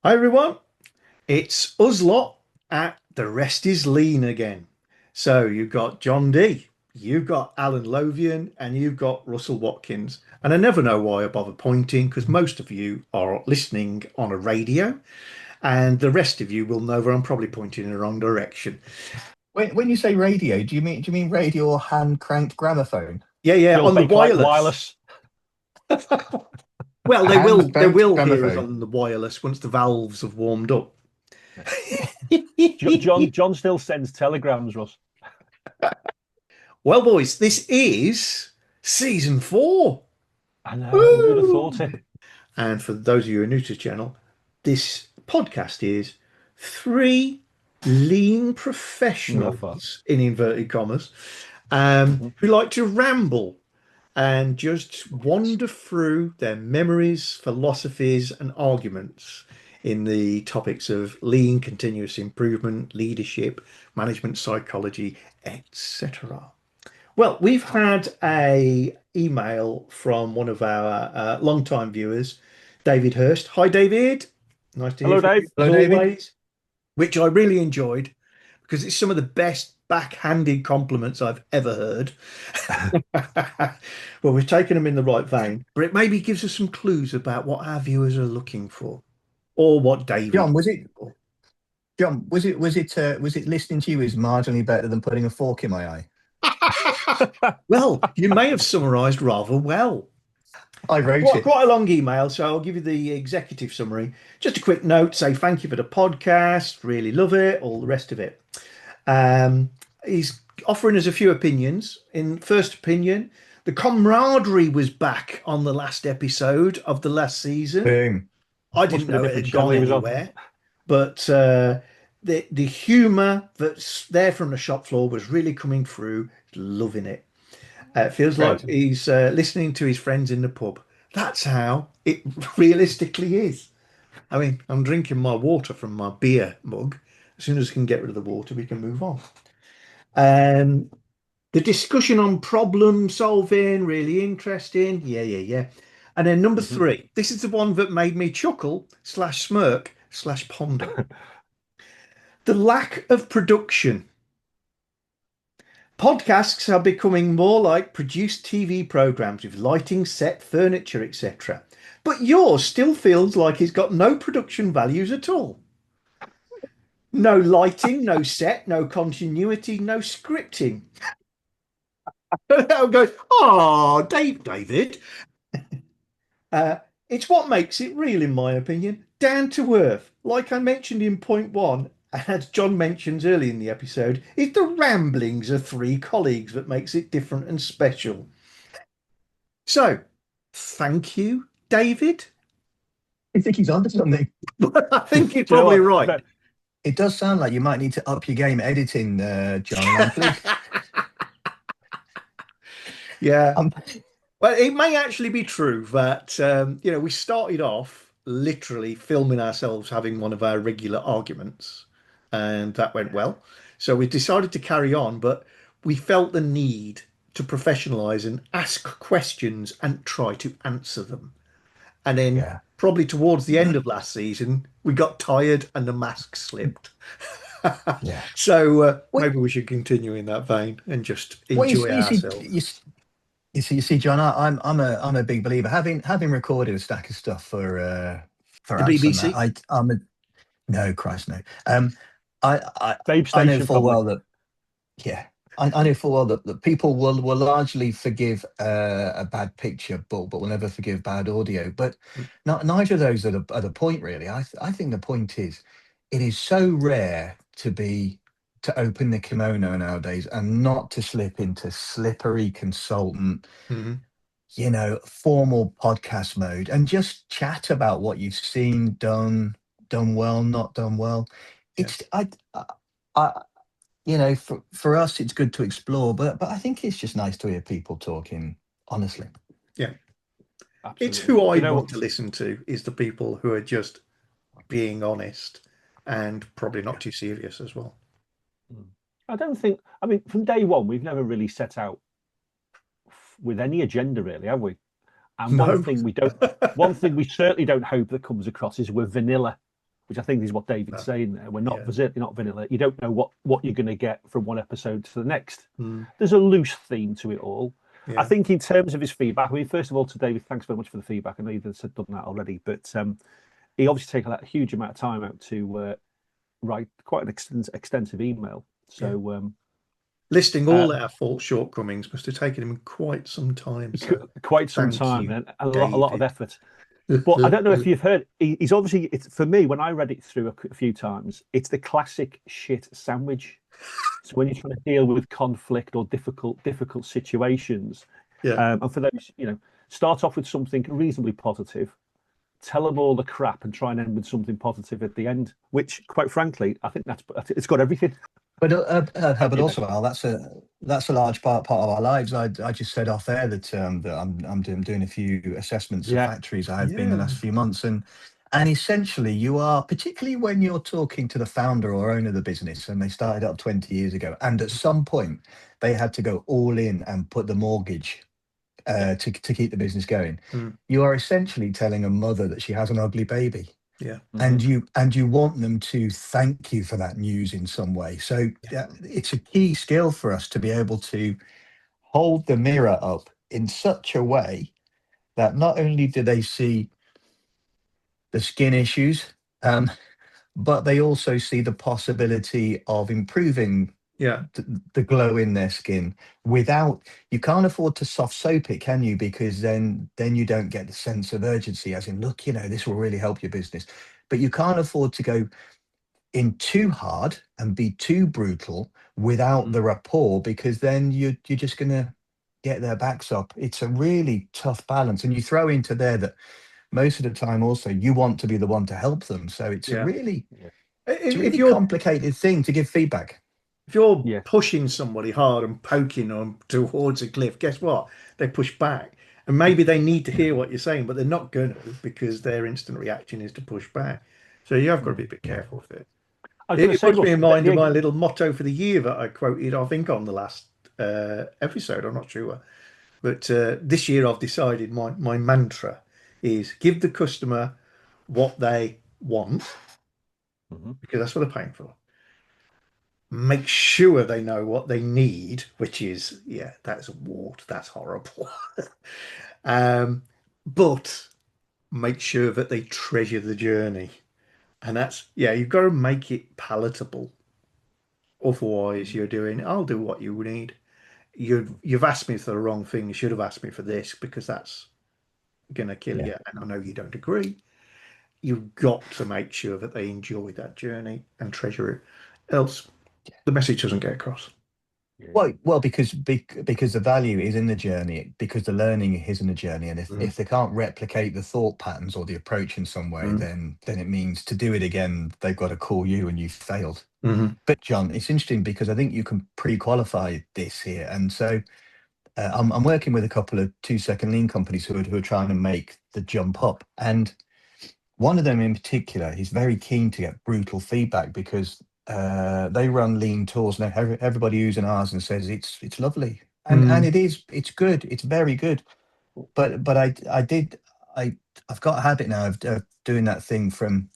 Hi everyone, it's us lot at The Rest is Lean again. So you've got John D, you've got Alan Lovian, and you've got Russell Watkins. And I never know why I bother pointing because most of you are listening on a radio, and the rest of you will know that I'm probably pointing in the wrong direction. When you say radio, do you mean radio or hand cranked gramophone? Yeah, They'll on the think like wireless. Well, they Hand will cranked hear us gramophone. on the wireless once the valves have warmed up. John still sends telegrams, Russ. Well, boys, this is season 4. I know. Who would have thought it? And for those of you who are new to the channel, this podcast is 3 lean No, professionals, in inverted commas, Mhm. who like to ramble and just wander through their memories, philosophies, and arguments in the topics of lean, continuous improvement, leadership, management psychology, etc. Well, we've had a email from one of our long-time viewers, David Hurst. Hi, David. Nice to hear Hello, from Dave. you as Hello, David. always, which I really enjoyed because it's some of the best backhanded compliments I've ever heard. Well, we've taken them in the right vein, but it maybe gives us some clues about what our viewers are looking for or what David John, is was it looking for. John? Was it listening to you is marginally better than putting a fork in my eye? Well, you may have summarized rather well. I wrote Quite, it. quite a long email, so I'll give you the executive summary. Just a quick note, say thank you for the podcast, really love it, all the rest of it. He's offering us a few opinions. In first opinion, the camaraderie was back on the last episode of the last season. Boom. I Must didn't be a know it different had channel gone he was on. anywhere, but the humour that's there from the shop floor was really coming through. Loving it. It feels like Great. he's listening to his friends in the pub. That's how it realistically is. I mean, I'm drinking my water from my beer mug. As soon as I can get rid of the water, we can move on. Um, the discussion on problem solving, really interesting. Yeah. And then number Mhm. 3, this is the one that made me chuckle slash smirk slash ponder. The lack of production. Podcasts are becoming more like produced TV programs with lighting, set, furniture, etc. But yours still feels like it's got no production values at all. No lighting, no set, no continuity, no scripting. I'll go, oh, David. It's what makes it real, in my opinion. Down to earth. Like I mentioned in point 1, as John mentions early in the episode, it's the ramblings of 3 colleagues that makes it different and special. So, thank you, David. I think he's onto something. I think you're Do you know probably what? right. It does sound like you might need to up your game editing, John. I'm pleased. Yeah. I'm, Well, it may actually be true that, we started off literally filming ourselves having one of our regular arguments, and that went well. So we decided to carry on, but we felt the need to professionalize and ask questions and try to answer them. And then yeah. probably towards the end of last season, we got tired and the mask slipped. Yeah. So What, maybe we should continue in that vein and just what enjoy you see, ourselves. you see, John. I'm a big believer. Having recorded a stack of stuff for The Ants and that. BBC? I'm a no, Christ no. Babe I know Station, full probably. well that yeah. I know full well that people will largely forgive a bad picture, but will never forgive bad audio. But neither of those are the point, really. I think the point is, it is so rare to open the kimono nowadays and not to slip into slippery consultant, Mhm. formal podcast mode and just chat about what you've seen, done well, not done well. Yeah. It's I for us, it's good to explore, but I think it's just nice to hear people talking honestly. Yeah. It's Absolutely. who Do I you know want what? to listen to is the people who are just being honest and probably not too serious as well. I don't think. I mean, from day one, we've never really set out with any agenda, really, have we? And No. one thing we certainly don't hope that comes across is we're vanilla. which I think is what David's saying there. We're not not vanilla. You don't know what you're going to get from one episode to the next. There's a loose theme to it all. I think in terms of his feedback, I mean, first of all, to David, thanks very much for the feedback. I know you've done that already, but he obviously taken a huge amount of time out to write quite an extensive email. So listing all our fault shortcomings must have taken him quite some time. So quite some time and a lot of effort. But I don't know if you've heard. He's obviously, for me, when I read it through a few times, it's the classic shit sandwich. So when you're trying to deal with conflict or difficult situations, and for those, start off with something reasonably positive, tell them all the crap, and try and end with something positive at the end. Which, quite frankly, I think it's got everything. But also, Al, that's a large part of our lives. I just said off air that I'm doing a few assessments of factories. I have been the last few months, and essentially you are, particularly when you're talking to the founder or owner of the business, and they started up 20 years ago, and at some point they had to go all in and put the mortgage to keep the business going. You are essentially telling a mother that she has an ugly baby. And you want them to thank you for that news in some way. So it's a key skill for us to be able to hold the mirror up in such a way that not only do they see the skin issues, but they also see the possibility of improving the glow in their skin. Without, you can't afford to soft soap it, can you? Because then you don't get the sense of urgency, as in, look, this will really help your business. But you can't afford to go in too hard and be too brutal without the rapport, because then you're just going to get their backs up. It's a really tough balance. And you throw into there that most of the time also you want to be the one to help them. So it's a really complicated thing to give feedback. If you're pushing somebody hard and poking them towards a cliff, guess what? They push back. And maybe they need to hear what you're saying, but they're not going to, because their instant reaction is to push back. So you have got to be a bit careful with it. It puts me in mind of my little motto for the year that I quoted, I think, on the last episode. I'm not sure. But this year I've decided my mantra is give the customer what they want, because that's what they're paying for. Make sure they know what they need, which is, that's wart, that's horrible. But make sure that they treasure the journey. And that's, you've got to make it palatable. Otherwise, you're doing, I'll do what you need. You've asked me for the wrong thing. You should have asked me for this, because that's going to kill you. And I know you don't agree. You've got to make sure that they enjoy that journey and treasure it. Else, the message doesn't get across. Well, because the value is in the journey, because the learning is in the journey, and if they can't replicate the thought patterns or the approach in some way, then it means to do it again, they've got to call you and you've failed. But John, it's interesting because I think you can pre-qualify this here, and so I'm working with a couple of 2-second lean companies who are trying to make the jump up, and one of them in particular is very keen to get brutal feedback, because they run lean tours, and everybody who's in ours and says it's lovely, and it's good, it's very good. But I've got a habit now of doing that thing from,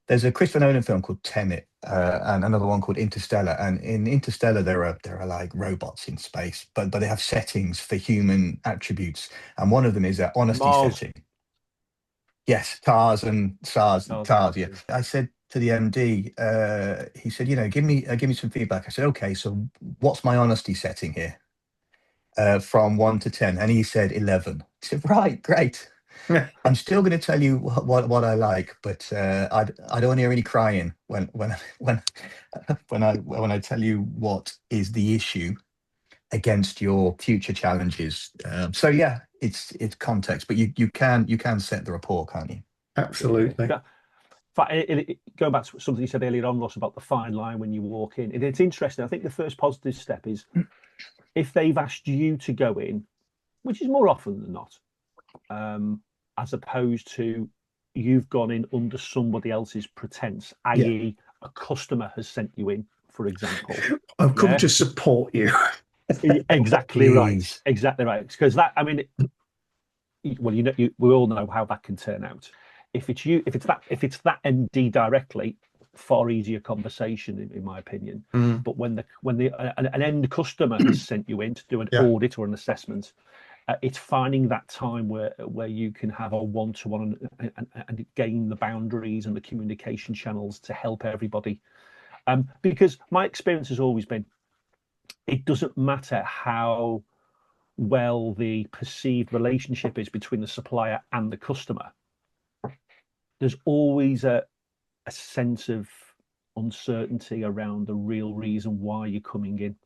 there's a Christopher Nolan film called Tenet, and another one called Interstellar, and in Interstellar there are like robots in space, but they have settings for human attributes, and one of them is their honesty setting. Yes, TARS and SARS, TARS. Yeah, I said to the MD, he said, give me some feedback. I said, okay, so what's my honesty setting here? From 1 to 10, and he said 11. I said, right, great. I'm still going to tell you what I like, but I don't want to hear any crying when I tell you what is the issue against your future challenges. So yeah, it's context, but you can set the rapport, can't you? Absolutely. Yeah. Going back to something you said earlier on, Ross, about the fine line when you walk in, it's interesting. I think the first positive step is if they've asked you to go in, which is more often than not, as opposed to you've gone in under somebody else's pretense, i.e. a customer has sent you in, for example. I've come to support you. Exactly right. Exactly right. Because that, I mean, well, we all know how that can turn out. if it's you, if it's that MD directly, far easier conversation in my opinion. But when an end customer has sent you in to do an audit or an assessment, it's finding that time where you can have a one-to-one and gain the boundaries and the communication channels to help everybody. Because my experience has always been, it doesn't matter how well the perceived relationship is between the supplier and the customer. There's always a sense of uncertainty around the real reason why you're coming in.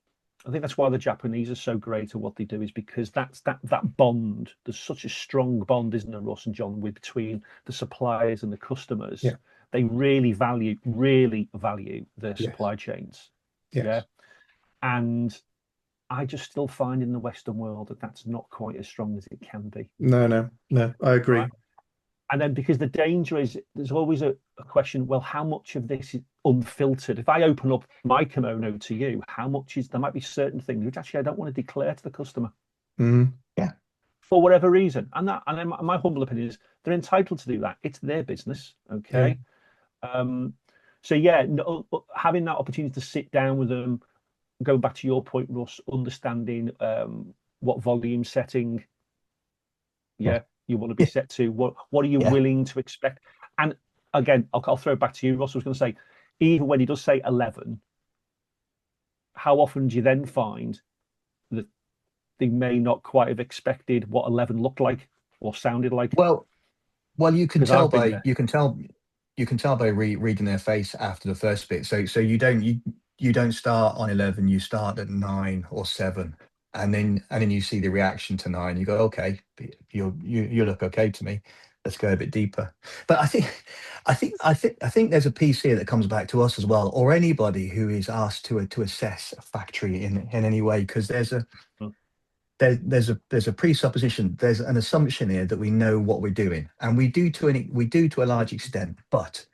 I think that's why the Japanese are so great at what they do, is because that's that bond. There's such a strong bond, isn't there, Ross and John, between the suppliers and the customers. Yeah. They really value their supply chains. Yes. Yeah. And I just still find in the Western world that that's not quite as strong as it can be. No, I agree. Right? And then because the danger is, there's always a question, well, how much of this is unfiltered? If I open up my kimono to you, how much is, there might be certain things which actually I don't want to declare to the customer. Yeah. For whatever reason. And then my humble opinion is they're entitled to do that. It's their business. Okay. Yeah. So yeah, having that opportunity to sit down with them, going back to your point, Russ, understanding what volume setting you want to be set to, what are you willing to expect? And again, I'll throw it back to you, Ross. I was going to say, even when he does say 11, how often do you then find that they may not quite have expected what 11 looked like or sounded like? Well, you can tell by reading their face after the first bit. So you don't start on 11, you start at 9 or 7, and then you see the reaction to 9. You go, okay, you look okay to me. Let's go a bit deeper. But I think there's a piece here that comes back to us as well, or anybody who is asked to assess a factory in any way, because there's a presupposition, there's an assumption here that we know what we're doing, and we do to a large extent, but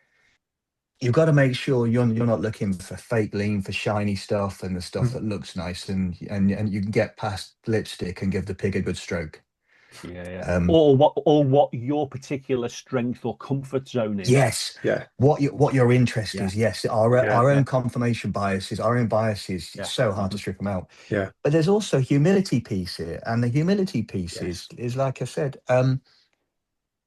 you've got to make sure you're not looking for fake lean, for shiny stuff and the stuff that looks nice, and you can get past lipstick and give the pig a good stroke. Yeah. Or what your particular strength or comfort zone is. Yes. Yeah. What your interest is. Yes. Our own confirmation biases, our own biases. It's so hard to strip them out. Yeah. But there's also a humility piece here, and the humility piece is like I said.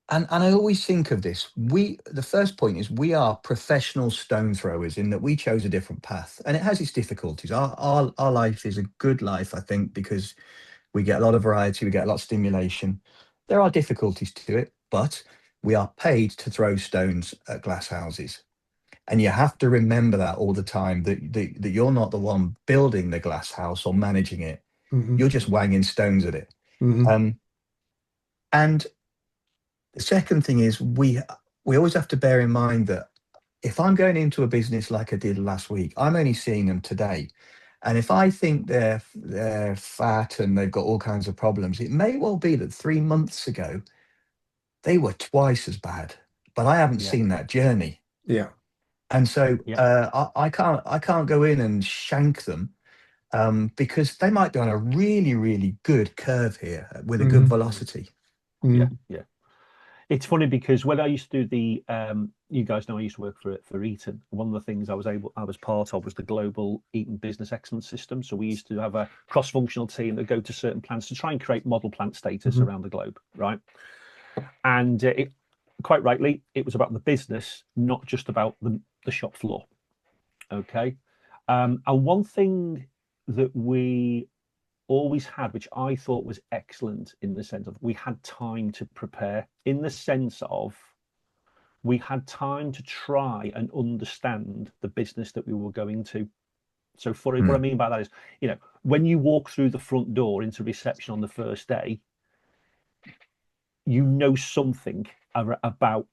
And I always think of this. The first point is we are professional stone throwers in that we chose a different path, and it has its difficulties. Our life is a good life, I think, because we get a lot of variety, we get a lot of stimulation. There are difficulties to it, but we are paid to throw stones at glass houses. And you have to remember that all the time, that you're not the one building the glass house or managing it. You're just wanging stones at it. And the second thing is we always have to bear in mind that if I'm going into a business like I did last week, I'm only seeing them today. And if I think they're fat and they've got all kinds of problems, it may well be that 3 months ago they were twice as bad, but I haven't seen that journey. Yeah. And so I can't go in and shank them because they might be on a really, really good curve here with a good velocity. Yeah. It's funny because when I used to do the, you guys know I used to work for Eaton. One of the things I was part of was the global Eaton Business Excellence System. So we used to have a cross-functional team that go to certain plants to try and create model plant status around the globe, right? And quite rightly, it was about the business, not just about the shop floor. Okay, and one thing that we always had, which I thought was excellent in the sense of we had time to prepare, in the sense of we had time to try and understand the business that we were going to. So what I mean by that is, when you walk through the front door into reception on the first day, you know something about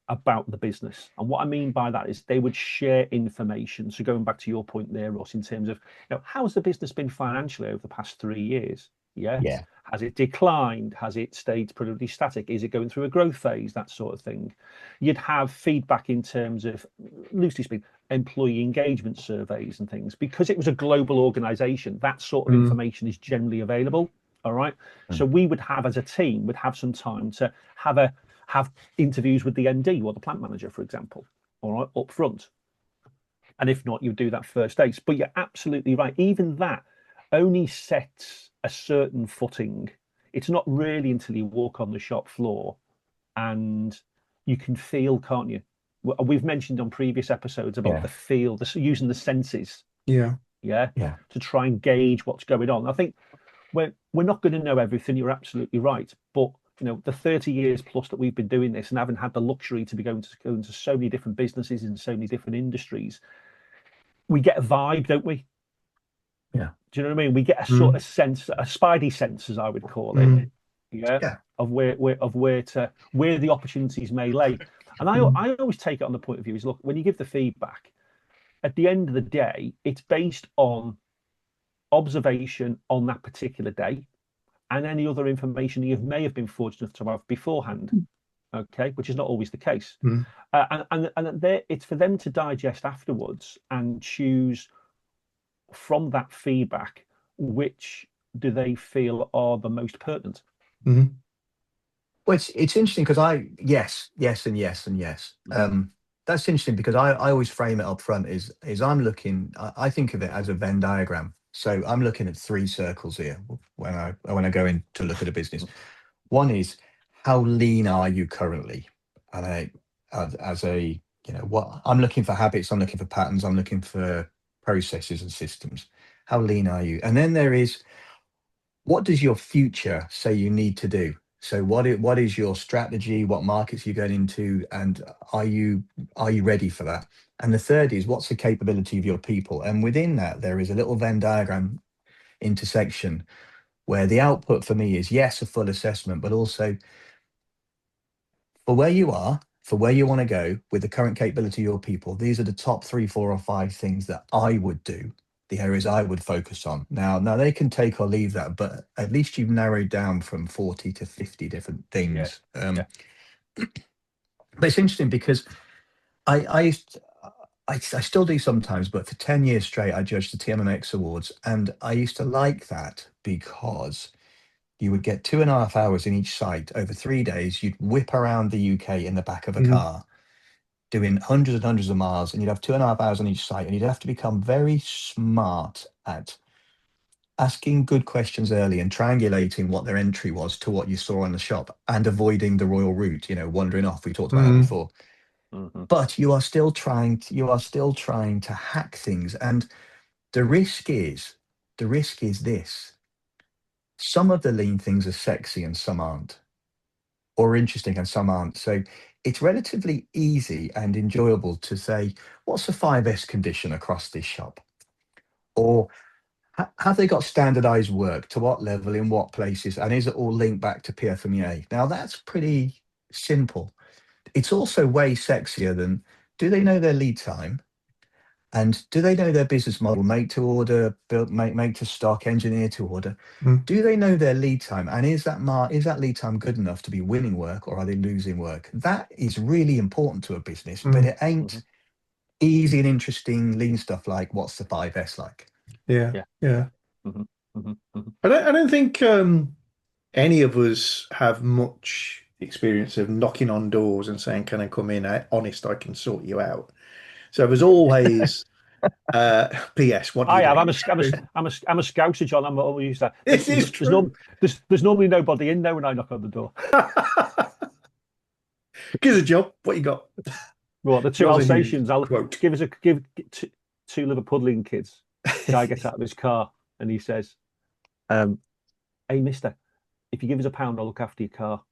the business. And what I mean by that is they would share information. So going back to your point there, Ross, in terms of how's the business been financially over the past 3 years? Yeah. Has it declined? Has it stayed pretty static? Is it going through a growth phase? That sort of thing. You'd have feedback in terms of, loosely speaking, employee engagement surveys and things. Because it was a global organization, that sort of information is generally available. All right. So we would have, as a team, some time to have have interviews with the ND or the plant manager, for example, all right, up front. And if not, you do that first dates. But you're absolutely right. Even that only sets a certain footing. It's not really until you walk on the shop floor and you can feel, can't you? We've mentioned on previous episodes about the feel, using the senses. Yeah. To try and gauge what's going on. I think we're not going to know everything. You're absolutely right. But the 30 years plus that we've been doing this and haven't had the luxury to be going into so many different businesses in so many different industries, we get a vibe, don't we? Yeah. Do you know what I mean? We get a sort of sense, a spidey sense, as I would call it. Of where the opportunities may lay. And I always take it on the point of view is, look, when you give the feedback, at the end of the day, it's based on observation on that particular day and any other information you may have been fortunate to have beforehand. Okay, which is not always the case. And it's for them to digest afterwards and choose from that feedback which do they feel are the most pertinent. Well, it's interesting because yes, and yes, and yes. That's interesting because I always frame it up front is I'm looking, I think of it as a Venn diagram. So I'm looking at 3 circles here when I go in to look at a business. One is, how lean are you currently? And what I'm looking for habits, I'm looking for patterns, I'm looking for processes and systems. How lean are you? And then there is, what does your future say you need to do? So what is your strategy? What markets you're going into, and are you ready for that? And the third is, what's the capability of your people? And within that, there is a little Venn diagram intersection where the output for me is, yes, a full assessment, but also for where you are, for where you want to go with the current capability of your people. These are the top 3, 4, or 5 things that I would do. The areas I would focus on. Now they can take or leave that, but at least you've narrowed down from 40 to 50 different things. But it's interesting because I still do sometimes, but for 10 years straight, I judged the TMMX Awards, and I used to like that because you would get 2.5 hours in each site over 3 days. You'd whip around the UK in the back of a car, doing hundreds and hundreds of miles, and you'd have 2.5 hours on each site, and you'd have to become very smart at asking good questions early and triangulating what their entry was to what you saw on the shop and avoiding the royal route, wandering off. We talked about that before. But you are still trying to hack things. And the risk is this. Some of the lean things are sexy and some aren't, or interesting and some aren't. So it's relatively easy and enjoyable to say, what's the 5S condition across this shop? Or have they got standardized work? To what level, in what places? And is it all linked back to PFMEA? Now, that's pretty simple. It's also way sexier than, do they know their lead time? And do they know their business model, make to order, build, make to stock, engineer to order? Do they know their lead time? And is that lead time good enough to be winning work, or are they losing work? That is really important to a business, but it ain't easy and interesting lean stuff like, what's the 5S like? Yeah. I don't think any of us have much experience of knocking on doors and saying, "Can I come in? Honest, I can sort you out." So there's always PS. What do you I have. do? I'm a Scouser, John. I'm always use that. This is true. There's normally nobody in there when I knock on the door. Give us a job. What you got? Well, the 2 Alsatians. I'll give us give 2 Liverpudlian kids. Guy gets out of his car and he says, "Hey, mister, if you give us £1, I'll look after your car."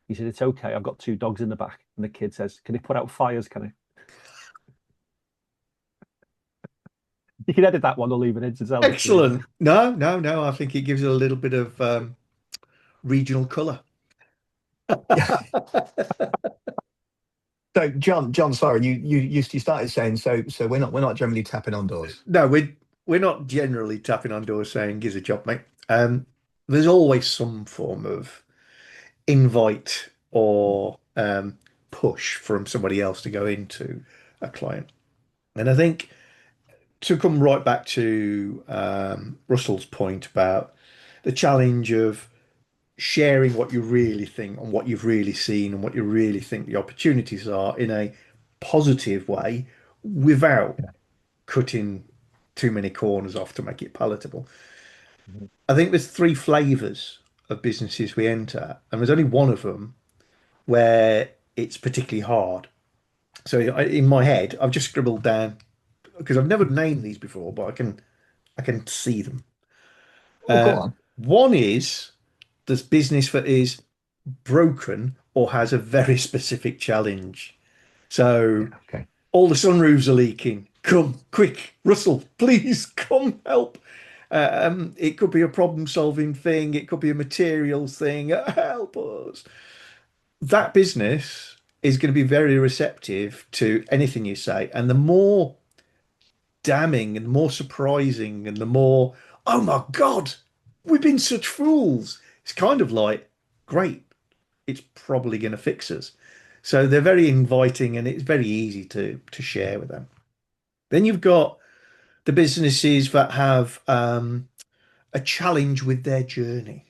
He said, "It's okay. I've got 2 dogs in the back." And the kid says, "Can he put out fires? Can he?" You can edit that one or leave it in. Excellent. No. I think it gives it a little bit of regional colour. So, John, sorry, you started saying so we're not generally tapping on doors. No, we're not generally tapping on doors saying, "Give us a job, mate." There's always some form of invite or push from somebody else to go into a client. And I think, to come right back to Russell's point about the challenge of sharing what you really think and what you've really seen and what you really think the opportunities are in a positive way without cutting too many corners off to make it palatable. Mhm. I think there's three flavors of businesses we enter, and there's only one of them where it's particularly hard. So in my head, I've just scribbled down because I've never named these before, but I can see them. Oh, go on. One is this business that is broken or has a very specific challenge. So Yeah, okay. all the sunroofs are leaking. Come quick, Russell, please come help. It could be a problem-solving thing. It could be a materials thing. Help us. That business is going to be very receptive to anything you say, and the more damning and the more surprising and the more, oh my God, we've been such fools. It's kind of like, great, it's probably going to fix us. So they're very inviting and it's very easy to share with them. Then you've got the businesses that have a challenge with their journey.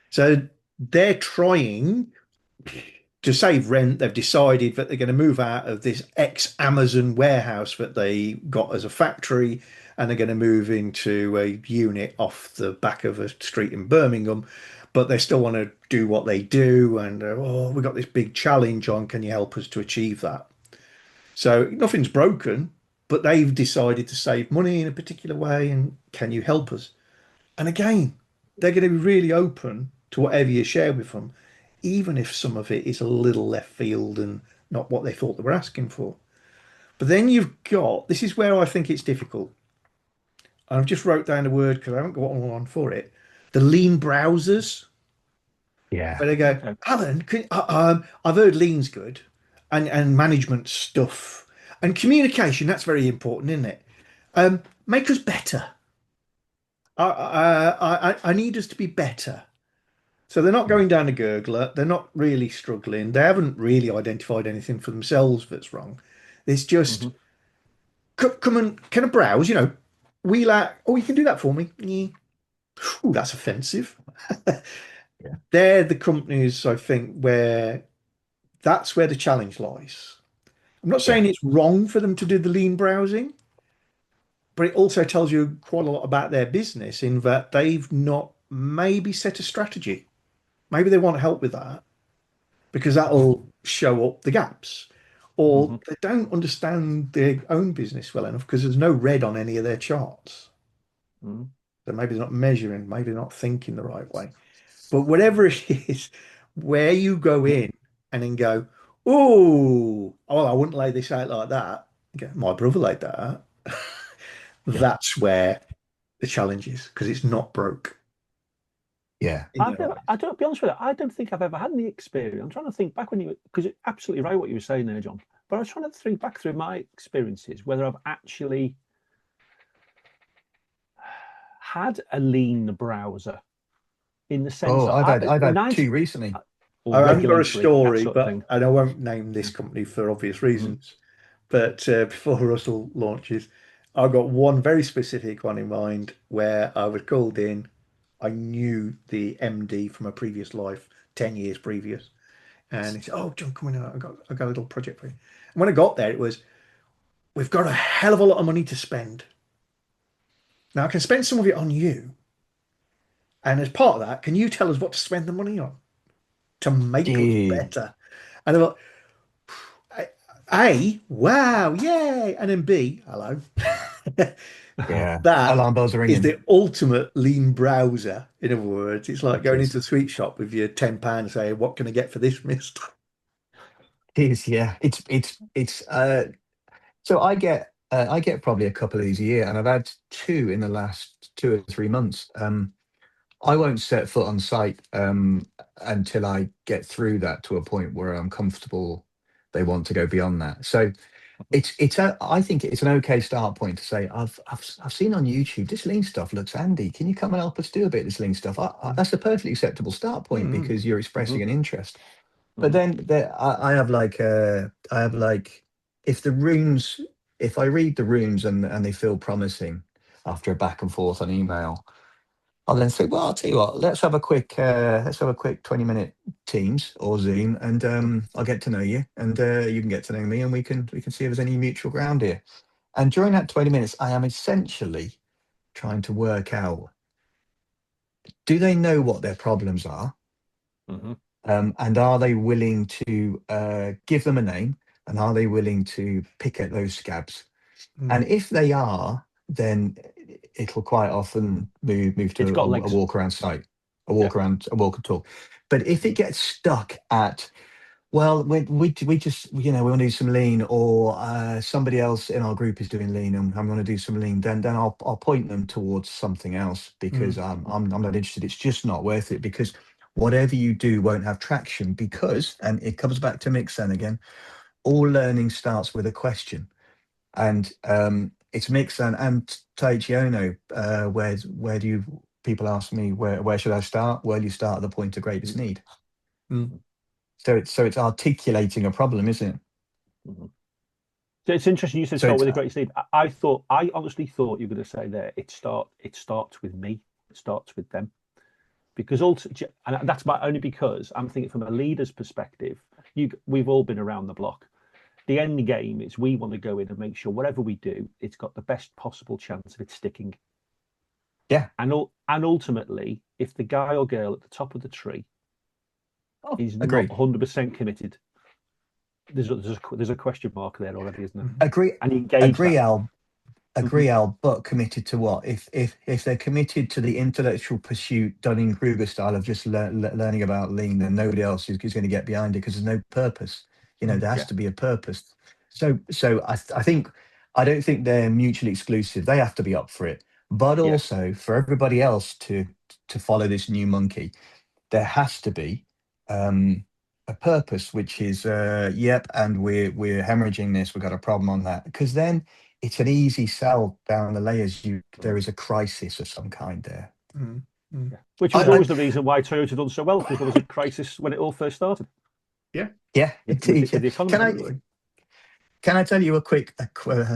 So they're trying to save rent. They've decided that they're going to move out of this ex-Amazon warehouse that they got as a factory, and they're going to move into a unit off the back of a street in Birmingham. But they still want to do what they do, and oh, we got this big challenge on. Can you help us to achieve that? So nothing's broken, but they've decided to save money in a particular way, and can you help us? And again, they're going to be really open to whatever you share with them, even if some of it is a little left field and not what they thought they were asking for. But then you've got, this is where I think it's difficult. I've just wrote down a word because I haven't got one for it. The lean browsers, Yeah. where they go, Okay. Alan, I've heard lean's good, and management stuff and communication. That's very important, isn't it? Make us better. I need us to be better. So they're not going down a gurgler. They're not really struggling. They haven't really identified anything for themselves that's wrong. It's just Mhm. come and can I browse? We like. Oh, you can do that for me. Yeah. Ooh, that's offensive. Yeah. They're the companies I think where that's where the challenge lies. I'm not saying Yeah. it's wrong for them to do the lean browsing, but it also tells you quite a lot about their business in that they've not maybe set a strategy. Maybe they want help with that because that'll show up the gaps. Or Mhm. they don't understand their own business well enough because there's no red on any of their charts. Mhm. So maybe they're not measuring, maybe they're not thinking the right way. But whatever it is, where you go in and then go, oh, I wouldn't lay this out like that. Okay, my brother laid that out. Yeah. That's where the challenge is because it's not broke Yeah. in their eyes. I don't be honest with you. I don't think I've ever had any experience. I'm trying to think back when because you're absolutely right what you were saying there, John. But I was trying to think back through my experiences whether I've actually had a lean browser in the sense Oh, of I've had 90 two recently. or I haven't got a regulatory, that story, sort of but thing. and I won't name this company for obvious reasons. But before Russell launches, I've got one very specific one in mind where I was called in. I knew the MD from a previous life, 10 years previous. And he said, "Oh, John, come in. I got a little project for you." And when I got there, it was, "We've got a hell of a lot of money to spend. Now, I can spend some of it on you. And as part of that, can you tell us what to spend the money on to make us Gee. better?" And I thought, A, wow, yay. And then B, hello. Yeah. That Alarm bells are is ringing. the ultimate lean browser, in other words. It's like It going is. into a sweet shop with your £10 and saying, what can I get for this, mister? It is. Yeah. It's. So I get probably a couple of these a year, and I've had two in the last 2 or 3 months. I won't set foot on site until I get through that to a point where I'm comfortable. They want to go beyond that. So I think it's an okay start point to say I've seen on YouTube this lean stuff looks handy. Can you come and help us do a bit of this lean stuff? That's a perfectly acceptable start point Mm. because you're expressing Mhm. an interest. But then I have like if the runes if I read the runes and they feel promising after a back and forth on email, I'll then say, well, I'll tell you what, let's have a quick 20-minute Teams or Zoom, and I'll get to know you, and you can get to know me, and we can see if there's any mutual ground here. And during that 20 minutes, I am essentially trying to work out, do they know what their problems are? Mm-hmm. And are they willing to give them a name? And are they willing to pick at those scabs? And if they are, then it'll quite often move to a walk around site, a walk and talk. But if it gets stuck at, well, we just, we want to do some lean, or somebody else in our group is doing lean, and I'm going to do some lean, then I'll point them towards something else, because I'm not interested. It's just not worth it, because whatever you do won't have traction, because, and it comes back to Mixen again, all learning starts with a question. And it's Mixen and Taichi Ono, where do you, people ask me, where should I start? Well, you start at the point of greatest need. So it's articulating a problem, isn't it? Mm-hmm. So it's interesting you said start with the greatest need. I honestly thought you were going to say there, it starts with me, it starts with them. Because and that's only because I'm thinking from a leader's perspective, we've all been around the block. The end game is we want to go in and make sure whatever we do, it's got the best possible chance of it sticking. Yeah. And ultimately, if the guy or girl at the top of the tree is not 100% committed, there's a question mark there already, isn't there? Agree, Al, but committed to what? If they're committed to the intellectual pursuit, Dunning-Kruger style of just learning about lean, then nobody else is going to get behind it, because there's no purpose. There has to be a purpose. So I don't think they're mutually exclusive. They have to be up for it, but also for everybody else to follow this new monkey, there has to be a purpose, which is and we're hemorrhaging this. We've got a problem on that, because then it's an easy sell down the layers. There is a crisis of some kind there. Which was always the reason why Toyota done so well, because there was a crisis when it all first started. Yeah, indeed. Can I tell you a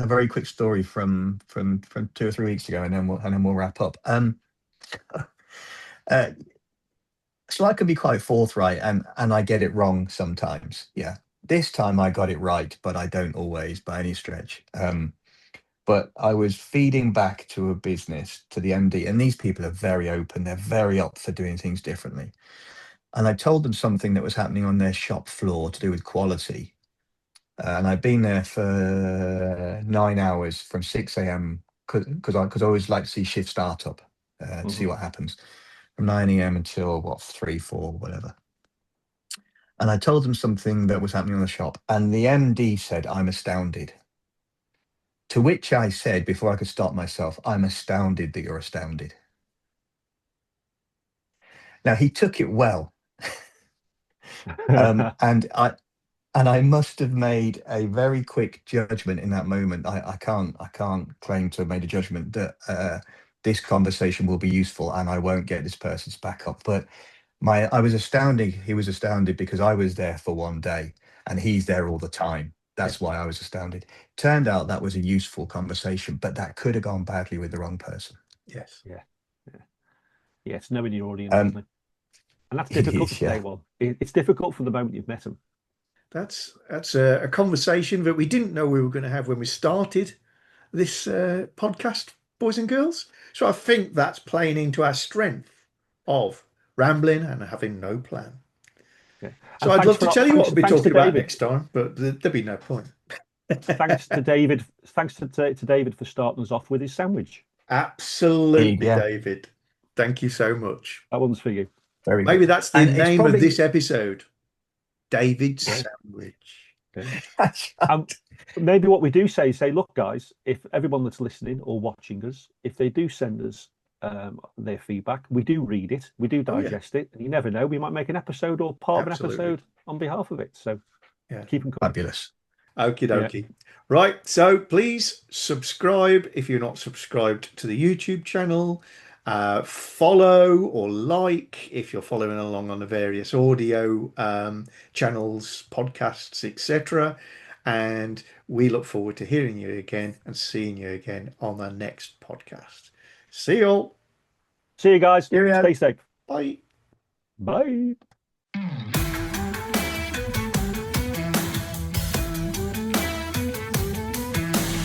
very quick story from 2 or 3 weeks ago, and then we'll wrap up. So I can be quite forthright, and I get it wrong sometimes. Yeah, this time I got it right, but I don't always by any stretch. But I was feeding back to a business, to the MD, and these people are very open. They're very up for doing things differently. And I told them something that was happening on their shop floor to do with quality. And I'd been there for 9 hours from 6 a.m. because I always like to see shift start up to see what happens, from 9 a.m. until 3, 4, whatever. And I told them something that was happening on the shop, and the MD said, "I'm astounded." To which I said, before I could stop myself, "I'm astounded that you're astounded." Now, he took it well. And I must have made a very quick judgment in that moment. I can't claim to have made a judgment that this conversation will be useful and I won't get this person's back up. But I was astounded. He was astounded because I was there for one day and he's there all the time. That's why I was astounded. Turned out that was a useful conversation, but that could have gone badly with the wrong person. Yes. Yeah. It's knowing your audience, isn't it? And that's difficult to day one. It's difficult from the moment you've met them. That's a conversation that we didn't know we were going to have when we started this podcast, boys and girls. So I think that's playing into our strength of rambling and having no plan. Yeah. So I'd love to tell you what we'll be talking about next time, but there'd be no point. Thanks to David. Thanks to David for starting us off with his sandwich. Absolutely, David. Thank you so much. That one's for you. Maybe that's the name of this episode. David's sandwich. Maybe what we do say, look, guys, if everyone that's listening or watching us, if they do send us their feedback, we do read it, we do digest it, and you never know, we might make an episode or part of an episode on behalf of it. So keep them coming. Fabulous. Okie dokie. Right, so please subscribe if you're not subscribed to the YouTube channel. Follow or like if you're following along on the various audio channels, podcasts, etc. And we look forward to hearing you again and seeing you again on the next podcast. See you all. See you guys. Cheerio. Stay safe. Bye. Bye.